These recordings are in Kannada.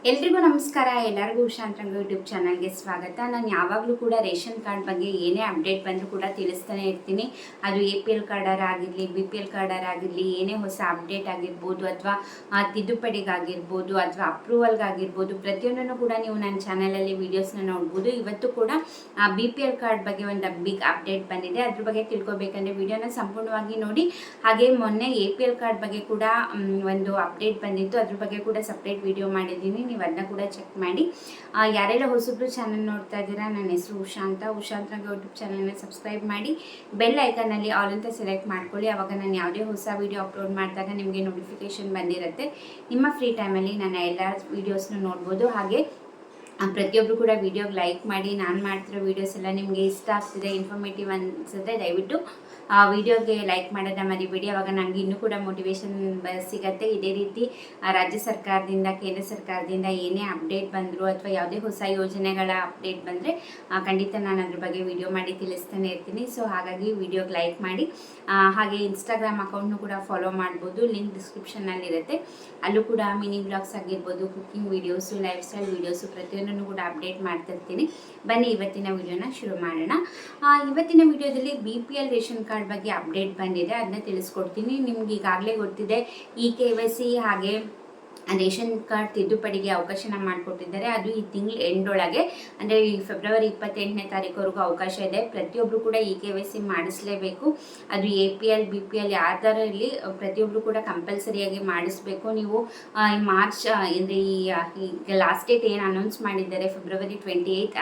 ಎಲ್ರಿಗೂ ನಮಸ್ಕಾರ. ಎಲ್ಲರಿಗೂ ಉಷಾಂತರಂಗ ಯೂಟ್ಯೂಬ್ ಚಾನಲ್ಗೆ ಸ್ವಾಗತ. ನಾನು ಯಾವಾಗಲೂ ಕೂಡ ರೇಷನ್ ಕಾರ್ಡ್ ಬಗ್ಗೆ ಏನೇ ಅಪ್ಡೇಟ್ ಬಂದರೂ ಕೂಡ ತಿಳಿಸ್ತಾನೆ ಇರ್ತೀನಿ. ಅದು APL ಕಾರ್ಡರ್ ಆಗಿರಲಿ, BPL ಕಾರ್ಡರ್ ಆಗಿರಲಿ, ಏನೇ ಹೊಸ ಅಪ್ಡೇಟ್ ಆಗಿರ್ಬೋದು ಅಥವಾ ತಿದ್ದುಪಡಿಗಾಗಿರ್ಬೋದು ಅಥವಾ ಅಪ್ರೂವಲ್ಗಾಗಿರ್ಬೋದು, ಪ್ರತಿಯೊಂದನ್ನು ಕೂಡ ನೀವು ನನ್ನ ಚಾನಲಲ್ಲಿ ವೀಡಿಯೋಸ್ನ ನೋಡ್ಬೋದು. ಇವತ್ತು ಕೂಡ BPL ಕಾರ್ಡ್ ಬಗ್ಗೆ ಒಂದು ಬಿಗ್ ಅಪ್ಡೇಟ್ ಬಂದಿದೆ. ಅದ್ರ ಬಗ್ಗೆ ತಿಳ್ಕೊಬೇಕಂದ್ರೆ ವಿಡಿಯೋನ ಸಂಪೂರ್ಣವಾಗಿ ನೋಡಿ. ಹಾಗೆ ಮೊನ್ನೆ APL ಕಾರ್ಡ್ ಬಗ್ಗೆ ಕೂಡ ಒಂದು ಅಪ್ಡೇಟ್ ಬಂದಿತ್ತು. ಅದ್ರ ಬಗ್ಗೆ ಕೂಡ ಸಪ್ರೇಟ್ ವಿಡಿಯೋ ಮಾಡಿದ್ದೀನಿ, ನೀವು ಅದನ್ನ ಕೂಡ ಚೆಕ್ ಮಾಡಿ. ಯಾರೆಲ್ಲ ಹೊಸಬ್ರು ಚಾನಲ್ ನೋಡ್ತಾ ಇದ್ದೀರಾ, ನನ್ನ ಹೆಸರು ಉಷಾಂತ ಯೂಟ್ಯೂಬ್ ಚಾನಲ್ನ ಸಬ್ಸ್ಕ್ರೈಬ್ ಮಾಡಿ ಬೆಲ್ ಐಕನ್ನಲ್ಲಿ ಆಲ್ ಅಂತ ಸೆಲೆಕ್ಟ್ ಮಾಡ್ಕೊಳ್ಳಿ. ಆವಾಗ ನಾನು ಯಾವುದೇ ಹೊಸ ವೀಡಿಯೋ ಅಪ್ಲೋಡ್ ಮಾಡಿದಾಗ ನಿಮಗೆ ನೋಟಿಫಿಕೇಶನ್ ಬಂದಿರುತ್ತೆ. ನಿಮ್ಮ ಫ್ರೀ ಟೈಮಲ್ಲಿ ನನ್ನ ಎಲ್ಲ ವೀಡಿಯೋಸ್ನ ನೋಡ್ಬೋದು. ಹಾಗೆ ಪ್ರತಿಯೊಬ್ಬರು ಕೂಡ ವಿಡಿಯೋಗೆ ಲೈಕ್ ಮಾಡಿ. ನಾನು ಮಾಡ್ತಿರೋ ವೀಡಿಯೋಸ್ ಎಲ್ಲ ನಿಮಗೆ ಇಷ್ಟ ಆಗ್ತಿದೆ, ಇನ್ಫಾರ್ಮೇಟಿವ್ ಅನಿಸುತ್ತೆ, ದಯವಿಟ್ಟು ಆ ವಿಡಿಯೋಗೆ ಲೈಕ್ ಮಾಡೋದನ್ನ ಮರಿಬೇಡಿ. ಆವಾಗ ನನಗೆ ಇನ್ನೂ ಕೂಡ ಮೋಟಿವೇಶನ್ ಸಿಗುತ್ತೆ. ಇದೇ ರೀತಿ ರಾಜ್ಯ ಸರ್ಕಾರದಿಂದ, ಕೇಂದ್ರ ಸರ್ಕಾರದಿಂದ ಏನೇ ಅಪ್ಡೇಟ್ ಬಂದರೂ ಅಥವಾ ಯಾವುದೇ ಹೊಸ ಯೋಜನೆಗಳ ಅಪ್ಡೇಟ್ ಬಂದರೆ ಖಂಡಿತ ನಾನು ಅದ್ರ ಬಗ್ಗೆ ವಿಡಿಯೋ ಮಾಡಿ ತಿಳಿಸ್ತಾನೆ ಇರ್ತೀನಿ. ಸೊ ಹಾಗಾಗಿ ವಿಡಿಯೋಗೆ ಲೈಕ್ ಮಾಡಿ. ಹಾಗೆ ಇನ್ಸ್ಟಾಗ್ರಾಮ್ ಅಕೌಂಟ್ನು ಕೂಡ ಫಾಲೋ ಮಾಡ್ಬೋದು, ಲಿಂಕ್ ಡಿಸ್ಕ್ರಿಪ್ಷನ್ನಲ್ಲಿರುತ್ತೆ. ಅಲ್ಲೂ ಕೂಡ ಮಿನಿ ಬ್ಲಾಗ್ಸ್ ಆಗಿರ್ಬೋದು, cooking videos, life style videos ಪ್ರತಿಯೊಂದನ್ನು ಕೂಡ ಅಪ್ಡೇಟ್ ಮಾಡ್ತಿರ್ತೀನಿ. ಬನ್ನಿ ಇವತ್ತಿನ ವಿಡಿಯೋನ ಶುರು ಮಾಡೋಣ. ಇವತ್ತಿನ ವಿಡಿಯೋದಲ್ಲಿ BPL ರೇಷನ್ ಕಾರ್ಡ್ ಬಗ್ಗೆ ಅಪ್ಡೇಟ್ ಬಂದಿದೆ, ಅದನ್ನ ತಿಳಿಸ್ಕೊಡ್ತೀನಿ. ನಿಮ್ಗೆ ಈಗಾಗಲೇ ಗೊತ್ತಿದೆ, KYC ಹಾಗೆ ರೇಷನ್ ಕಾರ್ಡ್ ತಿದ್ದುಪಡಿಗೆ ಅವಕಾಶನ ಮಾಡಿಕೊಟ್ಟಿದ್ದಾರೆ. ಅದು ಈ ತಿಂಗಳು ಎಂಡೊಳಗೆ, ಅಂದರೆ ಈ ಫೆಬ್ರವರಿ 28ನೇ ತಾರೀಕುವರೆಗೂ ಅವಕಾಶ ಇದೆ. ಪ್ರತಿಯೊಬ್ಬರು ಕೂಡ KYC ಮಾಡಿಸಲೇಬೇಕು. ಅದು APL BPL ಯಾವ್ದಾರ ಇರಲಿ, ಪ್ರತಿಯೊಬ್ಬರು ಕೂಡ ಕಂಪಲ್ಸರಿಯಾಗಿ ಮಾಡಿಸ್ಬೇಕು. ನೀವು ಮಾರ್ಚ್ ಅಂದರೆ ಈಗ ಲಾಸ್ಟ್ ಡೇಟ್ ಏನು ಅನೌನ್ಸ್ ಮಾಡಿದ್ದಾರೆ ಫೆಬ್ರವರಿ 28,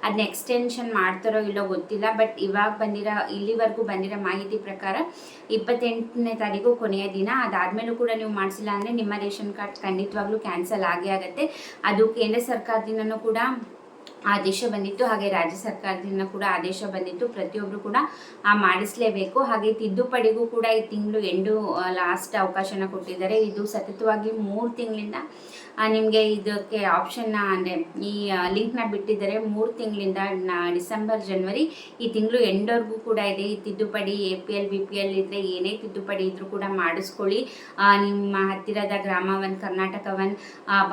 ಅದನ್ನ ಎಕ್ಸ್ಟೆನ್ಷನ್ ಮಾಡ್ತಾರೋ ಇಲ್ಲೋ ಗೊತ್ತಿಲ್ಲ. ಬಟ್ ಇವಾಗ ಇಲ್ಲಿವರೆಗೂ ಬಂದಿರೋ ಮಾಹಿತಿ ಪ್ರಕಾರ 28ನೇ ತಾರೀಕು ಕೊನೆಯ ದಿನ. ಅದಾದಮೇಲೂ ಕೂಡ ನೀವು ಮಾಡಿಸಿಲ್ಲ ಅಂದರೆ ನಿಮ್ಮ ರೇಷನ್ ಕಾರ್ಡ್ ಖಂಡಿತವಾಗ್ಲೂ ಕ್ಯಾನ್ಸಲ್ ಆಗುತ್ತೆ. ಅದು ಕೇಂದ್ರ ಸರ್ಕಾರದಿಂದನೂ ಕೂಡ ಆದೇಶ ಬಂದಿತ್ತು, ಹಾಗೆ ರಾಜ್ಯ ಸರ್ಕಾರದಿಂದ ಕೂಡ ಆದೇಶ ಬಂದಿತ್ತು. ಪ್ರತಿಯೊಬ್ಬರು ಕೂಡ ಮಾಡಿಸಲೇಬೇಕು. ಹಾಗೆ ತಿದ್ದುಪಡಿಗೂ ಕೂಡ ಈ ತಿಂಗಳು ಎಂಡು ಲಾಸ್ಟ್ ಅವಕಾಶನ ಕೊಟ್ಟಿದ್ದಾರೆ. ಇದು ಸತತವಾಗಿ 3 ತಿಂಗಳಿಂದ ನಿಮಗೆ ಇದಕ್ಕೆ ಆಪ್ಷನ್ನ ಅಂದರೆ ಈ ಲಿಂಕ್ನ ಬಿಟ್ಟಿದ್ದಾರೆ. 3 ತಿಂಗಳಿಂದ ಡಿಸೆಂಬರ್ ಜನವರಿ ಈ ತಿಂಗಳು ಎಂಡ್ವರೆಗೂ ಕೂಡ ಇದೆ. ಈ ತಿದ್ದುಪಡಿ APL BPL ಇದ್ದರೆ ಏನೇ ತಿದ್ದುಪಡಿ ಇದ್ರೂ ಕೂಡ ಮಾಡಿಸ್ಕೊಳ್ಳಿ. ನಿಮ್ಮ ಹತ್ತಿರದ ಗ್ರಾಮ 1, ಕರ್ನಾಟಕ 1,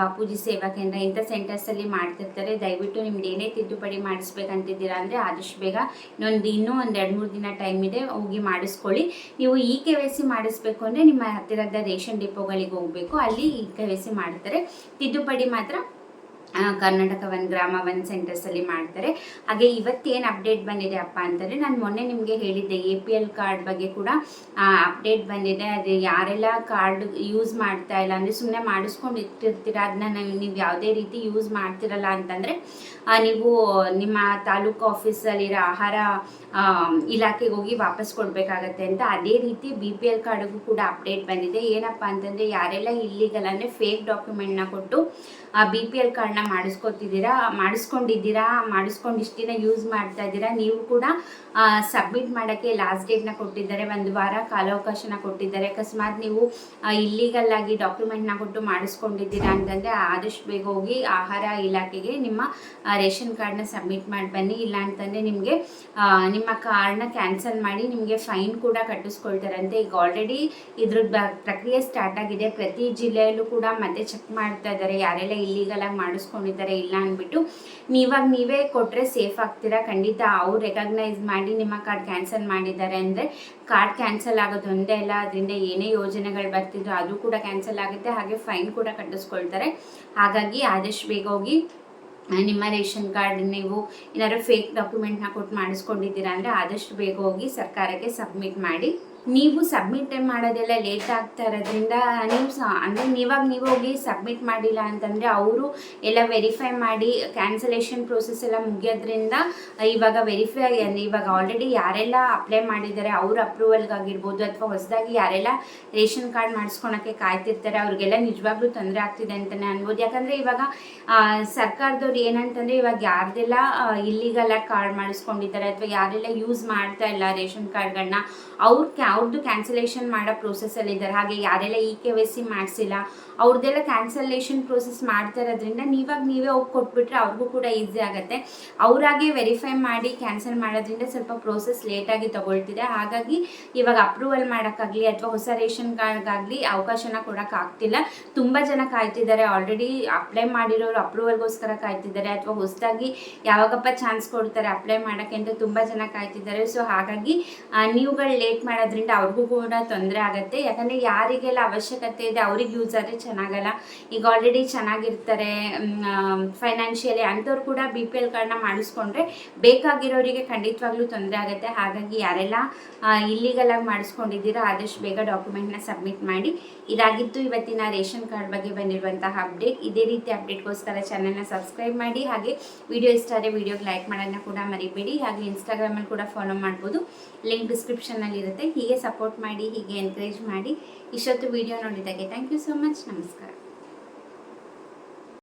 ಬಾಪೂಜಿ ಸೇವಾ ಕೇಂದ್ರ ಇಂಥ ಸೆಂಟರ್ಸಲ್ಲಿ ಮಾಡ್ತಿರ್ತಾರೆ. ದಯವಿಟ್ಟು ನಿಮ್ದು ಏನೇ ತಿದ್ದುಪಡಿ ಮಾಡಿಸ್ಬೇಕಂತಿದ್ದೀರಾ ಅಂದರೆ ಆದಷ್ಟು ಬೇಗ ಇನ್ನೂ ಒಂದು 2-3 ದಿನ ಟೈಮ್ ಇದೆ, ಹೋಗಿ ಮಾಡಿಸ್ಕೊಳ್ಳಿ. ನೀವು KYC ಮಾಡಿಸ್ಬೇಕು ಅಂದರೆ ನಿಮ್ಮ ಹತ್ತಿರದ ರೇಷನ್ ಡಿಪೋಗಳಿಗೆ ಹೋಗಬೇಕು, ಅಲ್ಲಿ KYC ಮಾಡ್ತಾರೆ. ತಿದ್ದುಪಡಿ ಮಾತ್ರ ಕರ್ನಾಟಕ 1, ಗ್ರಾಮ 1 ಸೆಂಟರ್ಸಲ್ಲಿ ಮಾಡ್ತಾರೆ. ಹಾಗೆ ಇವತ್ತೇನು ಅಪ್ಡೇಟ್ ಬಂದಿದೆ ಅಪ್ಪ ಅಂತಂದರೆ, ನಾನು ಮೊನ್ನೆ ನಿಮಗೆ ಹೇಳಿದ್ದೆ APL ಕಾರ್ಡ್ ಬಗ್ಗೆ ಕೂಡ ಅಪ್ಡೇಟ್ ಬಂದಿದೆ. ಅದು ಯಾರೆಲ್ಲ ಕಾರ್ಡ್ ಯೂಸ್ ಮಾಡ್ತಾ ಇಲ್ಲ ಅಂದರೆ ಸುಮ್ಮನೆ ಮಾಡಿಸ್ಕೊಂಡು ಇಟ್ಟಿರ್ತೀರ, ಅದನ್ನ ನೀವು ಯಾವುದೇ ರೀತಿ ಯೂಸ್ ಮಾಡ್ತಿರಲ್ಲ ಅಂತಂದರೆ ನೀವು ನಿಮ್ಮ ತಾಲೂಕು ಆಫೀಸಲ್ಲಿರೋ ಆಹಾರ ಇಲಾಖೆಗೆ ಹೋಗಿ ವಾಪಸ್ ಕೊಡಬೇಕಾಗತ್ತೆ ಅಂತ. ಅದೇ ರೀತಿ BPL ಕಾರ್ಡಿಗೂ ಕೂಡ ಅಪ್ಡೇಟ್ ಬಂದಿದೆ. ಏನಪ್ಪ ಅಂತಂದರೆ, ಯಾರೆಲ್ಲ ಇಲ್ಲಿಗಲ್ ಅಂದರೆ ಫೇಕ್ ಡಾಕ್ಯುಮೆಂಟ್ನ ಕೊಟ್ಟು BPL ಕಾರ್ಡ್ನ ಮಾಡಿಸ್ಕೊಂಡು ಇಷ್ಟು ದಿನ ಯೂಸ್ ಮಾಡ್ತಾ ಇದ್ದೀರಾ, ನೀವು ಕೂಡ ಸಬ್ಮಿಟ್ ಮಾಡೋಕ್ಕೆ ಲಾಸ್ಟ್ ಡೇಟ್ನ ಕೊಟ್ಟಿದ್ದಾರೆ. 1 ವಾರ ಕಾಲಾವಕಾಶನ ಕೊಟ್ಟಿದ್ದಾರೆ. ಅಕಸ್ಮಾತ್ ನೀವು ಇಲ್ಲಿಗಲ್ ಆಗಿ ಡಾಕ್ಯುಮೆಂಟ್ನ ಕೊಟ್ಟು ಮಾಡಿಸ್ಕೊಂಡಿದ್ದೀರಾ ಅಂತಂದರೆ ಆದಷ್ಟು ಬೇಗ ಹೋಗಿ ಆಹಾರ ಇಲಾಖೆಗೆ ನಿಮ್ಮ ರೇಷನ್ ಕಾರ್ಡ್ನ ಸಬ್ಮಿಟ್ ಮಾಡಿ ಬನ್ನಿ. ಇಲ್ಲ ಅಂತಂದರೆ ನಿಮಗೆ ನಿಮ್ಮ ಕಾರ್ಡ್ನ ಕ್ಯಾನ್ಸಲ್ ಮಾಡಿ ನಿಮಗೆ ಫೈನ್ ಕೂಡ ಕಟ್ಟಿಸ್ಕೊಳ್ತಾರಂತೆ. ಈಗ ಆಲ್ರೆಡಿ ಇದ್ರದ್ದು ಪ್ರಕ್ರಿಯೆ ಸ್ಟಾರ್ಟ್ ಆಗಿದೆ. ಪ್ರತಿ ಜಿಲ್ಲೆಯಲ್ಲೂ ಕೂಡ ಮತ್ತೆ ಚೆಕ್ ಮಾಡ್ತಾ ಇದ್ದಾರೆ, ಯಾರೆಲ್ಲ ಇಲ್ಲಿಗಲಾಗಿ ಮಾಡಿಸ್ಕೊಂಡಿದ್ದಾರೆ ಇಲ್ಲ ಅಂದ್ಬಿಟ್ಟು. ನೀವೇ ಕೊಟ್ಟರೆ ಸೇಫ್ ಆಗ್ತೀರಾ. ಖಂಡಿತ ಅವ್ರು ರೆಕಗ್ನೈಸ್ ಮಾಡಿ ನಿಮ್ಮ ಕಾರ್ಡ್ ಕ್ಯಾನ್ಸಲ್ ಮಾಡಿದ್ದಾರೆ ಅಂದರೆ ಕಾರ್ಡ್ ಕ್ಯಾನ್ಸಲ್ ಆಗೋದು ಒಂದೇ ಅಲ್ಲ, ಅದರಿಂದ ಏನೇ ಯೋಜನೆಗಳು ಬರ್ತಿದ್ರು ಅದು ಕೂಡ ಕ್ಯಾನ್ಸಲ್ ಆಗುತ್ತೆ, ಹಾಗೆ ಫೈನ್ ಕೂಡ ಕಟ್ಟಿಸ್ಕೊಳ್ತಾರೆ. ಹಾಗಾಗಿ ಆದಷ್ಟು ಬೇಗ ಹೋಗಿ ನಿಮ್ಮ ರೇಷನ್ ಕಾರ್ಡ್ ನೀವು ಏನಾದ್ರು ಫೇಕ್ ಡಾಕ್ಯುಮೆಂಟ್ನ ಕೊಟ್ಟು ಮಾಡಿಸ್ಕೊಂಡಿದ್ದೀರಾ ಅಂದರೆ ಆದಷ್ಟು ಬೇಗ ಹೋಗಿ ಸರ್ಕಾರಕ್ಕೆ ಸಬ್ಮಿಟ್ ಮಾಡಿ. ನೀವು ಸಬ್ಮಿಟ್ ಮಾಡೋದೆಲ್ಲ ಲೇಟ್ ಆಗ್ತಾ ಇರೋದ್ರಿಂದ ನೀವು ಹೋಗಿ ಸಬ್ಮಿಟ್ ಮಾಡಿಲ್ಲ ಅಂತಂದರೆ ಅವರು ಎಲ್ಲ ವೆರಿಫೈ ಮಾಡಿ ಕ್ಯಾನ್ಸಲೇಷನ್ ಪ್ರೋಸೆಸ್ ಎಲ್ಲ ಮುಗಿಯೋದ್ರಿಂದ ಇವಾಗ ಇವಾಗ ಆಲ್ರೆಡಿ ಯಾರೆಲ್ಲ ಅಪ್ಲೈ ಮಾಡಿದ್ದಾರೆ ಅವ್ರ ಅಪ್ರೂವಲ್ಗಾಗಿರ್ಬೋದು ಅಥವಾ ಹೊಸದಾಗಿ ಯಾರೆಲ್ಲ ರೇಷನ್ ಕಾರ್ಡ್ ಮಾಡಿಸ್ಕೊಳಕ್ಕೆ ಕಾಯ್ತಿರ್ತಾರೆ ಅವ್ರಿಗೆಲ್ಲ ನಿಜವಾಗ್ಲೂ ತೊಂದರೆ ಆಗ್ತಿದೆ ಅಂತಲೇ ಅನ್ಬೋದು. ಯಾಕಂದರೆ ಇವಾಗ ಸರ್ಕಾರದವ್ರು ಏನಂತಂದರೆ, ಇವಾಗ ಯಾರ್ದೆಲ್ಲ ಇಲ್ಲಿಗಲ್ಲ ಕಾರ್ಡ್ ಮಾಡಿಸ್ಕೊಂಡಿದ್ದಾರೆ ಅಥವಾ ಯಾರೆಲ್ಲ ಯೂಸ್ ಮಾಡ್ತಾ ಇಲ್ಲ ರೇಷನ್ ಕಾರ್ಡ್ಗಳನ್ನ, ಅವ್ರದ್ದು ಕ್ಯಾನ್ಸಲೇಷನ್ ಮಾಡೋ ಪ್ರೋಸೆಸ್ಸಲ್ಲಿದ್ದಾರೆ. ಹಾಗೆ ಯಾರೆಲ್ಲ KYC ಮಾಡಿಸಿಲ್ಲ ಅವ್ರದ್ದೆಲ್ಲ ಕ್ಯಾನ್ಸಲೇಷನ್ ಪ್ರೋಸೆಸ್ ಮಾಡ್ತಾ ಇರೋದ್ರಿಂದ ನೀವೇ ಹೋಗಿ ಕೊಟ್ಬಿಟ್ರೆ ಅವ್ರಿಗೂ ಕೂಡ ಈಸಿ ಆಗುತ್ತೆ. ಅವರಾಗೆ ವೆರಿಫೈ ಮಾಡಿ ಕ್ಯಾನ್ಸಲ್ ಮಾಡೋದ್ರಿಂದ ಸ್ವಲ್ಪ ಪ್ರೋಸೆಸ್ ಲೇಟಾಗಿ ತಗೊಳ್ತಿದೆ. ಹಾಗಾಗಿ ಇವಾಗ ಅಪ್ರೂವಲ್ ಮಾಡೋಕ್ಕಾಗಲಿ ಅಥವಾ ಹೊಸ ರೇಷನ್ ಕಾರ್ಡ್ಗಾಗಲಿ ಅವಕಾಶನ ಕೊಡೋಕ್ಕಾಗ್ತಿಲ್ಲ. ತುಂಬ ಜನ ಕಾಯ್ತಿದ್ದಾರೆ, ಆಲ್ರೆಡಿ ಅಪ್ಲೈ ಮಾಡಿರೋರು ಅಪ್ರೂವಲ್ಗೋಸ್ಕರ ಕಾಯ್ತಿದ್ದಾರೆ, ಅಥವಾ ಹೊಸದಾಗಿ ಯಾವಾಗಪ್ಪ ಚಾನ್ಸ್ ಕೊಡ್ತಾರೆ ಅಪ್ಲೈ ಮಾಡೋಕ್ಕೆ ಅಂತ ತುಂಬ ಜನ ಕಾಯ್ತಿದ್ದಾರೆ. ಸೊ ಹಾಗಾಗಿ ನೀವುಗಳು ಲೇಟ್ ಮಾಡೋದ್ರಿಂದ ಅವ್ರಿಗೂ ಕೂಡ ತೊಂದರೆ ಆಗುತ್ತೆ. ಯಾಕಂದರೆ ಯಾರಿಗೆಲ್ಲ ಅವಶ್ಯಕತೆ ಇದೆ ಅವ್ರಿಗೆ ಯೂಸ್ ಆದರೆ ಚೆನ್ನಾಗಲ್ಲ. ಈಗ ಆಲ್ರೆಡಿ ಚೆನ್ನಾಗಿರ್ತಾರೆ ಫೈನಾನ್ಷಿಯಲಿ ಅಂಥವ್ರು ಕೂಡ BPL ಕಾರ್ಡ್ನ ಮಾಡಿಸ್ಕೊಂಡ್ರೆ ಬೇಕಾಗಿರೋರಿಗೆ ಖಂಡಿತವಾಗ್ಲೂ ತೊಂದರೆ ಆಗುತ್ತೆ. ಹಾಗಾಗಿ ಯಾರೆಲ್ಲ ಇಲ್ಲಿಗಲಾಗಿ ಮಾಡಿಸ್ಕೊಂಡಿದ್ದೀರಾ ಆದಷ್ಟು ಬೇಗ ಡಾಕ್ಯುಮೆಂಟ್ನ ಸಬ್ಮಿಟ್ ಮಾಡಿ. ಇದಾಗಿತ್ತು ಇವತ್ತಿನ ರೇಷನ್ ಕಾರ್ಡ್ ಬಗ್ಗೆ ಬಂದಿರುವಂತಹ ಅಪ್ಡೇಟ್. ಇದೇ ರೀತಿ ಅಪ್ಡೇಟ್ಗೋಸ್ಕರ ಚಾನಲ್ನ ಸಬ್ಸ್ಕ್ರೈಬ್ ಮಾಡಿ. ಹಾಗೆ ವಿಡಿಯೋ ಇಷ್ಟ ಆದರೆ ವಿಡಿಯೋಗೆ ಲೈಕ್ ಮಾಡೋದನ್ನ ಕೂಡ ಮರಿಬೇಡಿ. ಹಾಗೆ ಇನ್ಸ್ಟಾಗ್ರಾಮಲ್ಲಿ ಕೂಡ ಫಾಲೋ ಮಾಡ್ಬೋದು, ಲಿಂಕ್ ಡಿಸ್ಕ್ರಿಪ್ಷನಲ್ಲಿ ಇರುತ್ತೆ. ಹೀಗೆ ಸಪೋರ್ಟ್ ಮಾಡಿ, ಹೀಗೆ ಎನ್ಕರೇಜ್ ಮಾಡಿ. ಇಷ್ಟೊತ್ತು ವಿಡಿಯೋ ನೋಡಿದ್ದಕ್ಕೆ ಥ್ಯಾಂಕ್ ಯು ಸೋ ಮಚ್. ನಮಸ್ಕಾರ.